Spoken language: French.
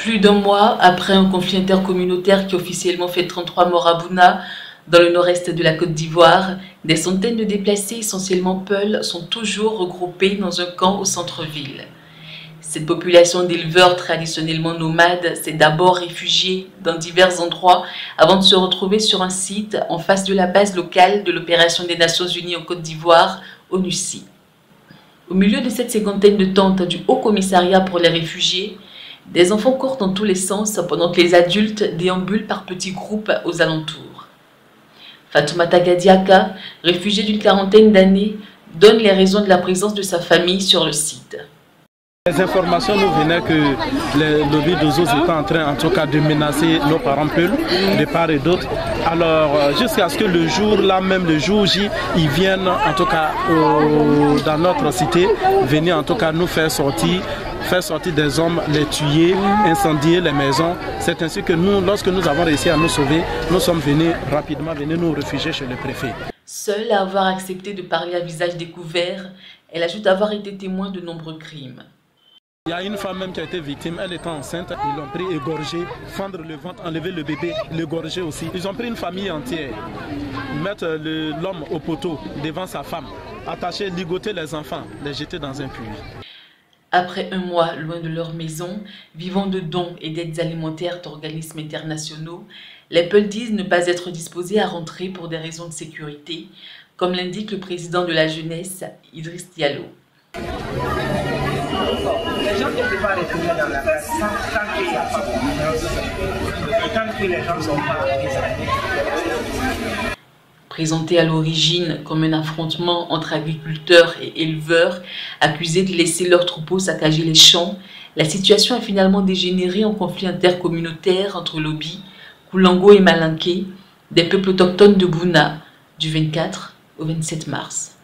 Plus d'un mois après un conflit intercommunautaire qui officiellement fait 33 morts à Bouna, dans le nord-est de la Côte d'Ivoire, des centaines de déplacés, essentiellement Peuls, sont toujours regroupés dans un camp au centre-ville. Cette population d'éleveurs traditionnellement nomades s'est d'abord réfugiée dans divers endroits avant de se retrouver sur un site en face de la base locale de l'opération des Nations Unies en Côte d'Ivoire, ONUCI. Au milieu de cette cinquantaine de tentes du Haut Commissariat pour les réfugiés, des enfants courent dans tous les sens pendant que les adultes déambulent par petits groupes aux alentours. Fatoumata Gadiaka, réfugiée d'une quarantaine d'années, donne les raisons de la présence de sa famille sur le site. Les informations nous venaient que les lobbies d'Ozos étaient en train, en tout cas, de menacer nos parents Peuls, de part et d'autre. Alors, jusqu'à ce que le jour là même, le jour J, ils viennent, en tout cas, dans notre cité, venir en tout cas nous faire sortir des hommes, les tuer, incendier les maisons. C'est ainsi que nous, lorsque nous avons réussi à nous sauver, nous sommes venus rapidement nous réfugier chez le préfet. Seule à avoir accepté de parler à visage découvert, elle ajoute avoir été témoin de nombreux crimes. Il y a une femme même qui a été victime, elle était enceinte, ils l'ont pris, égorgé, fendre le ventre, enlever le bébé, l'égorger aussi. Ils ont pris une famille entière, mettre l'homme au poteau devant sa femme, attacher, ligoter les enfants, les jeter dans un puits. Après un mois loin de leur maison, vivant de dons et d'aides alimentaires d'organismes internationaux, les Peuls disent ne pas être disposés à rentrer pour des raisons de sécurité, comme l'indique le président de la jeunesse, Idriss Diallo. Les gens ne peuvent pas retourner dans la classe tant qu'il n'y a pas de tant que les gens ne sont pas désarmés. Présenté à l'origine comme un affrontement entre agriculteurs et éleveurs, accusés de laisser leurs troupeaux saccager les champs, la situation a finalement dégénéré en conflit intercommunautaire entre Lobi, Koulango et Malinké, des peuples autochtones de Bouna, du 24 au 27 mars.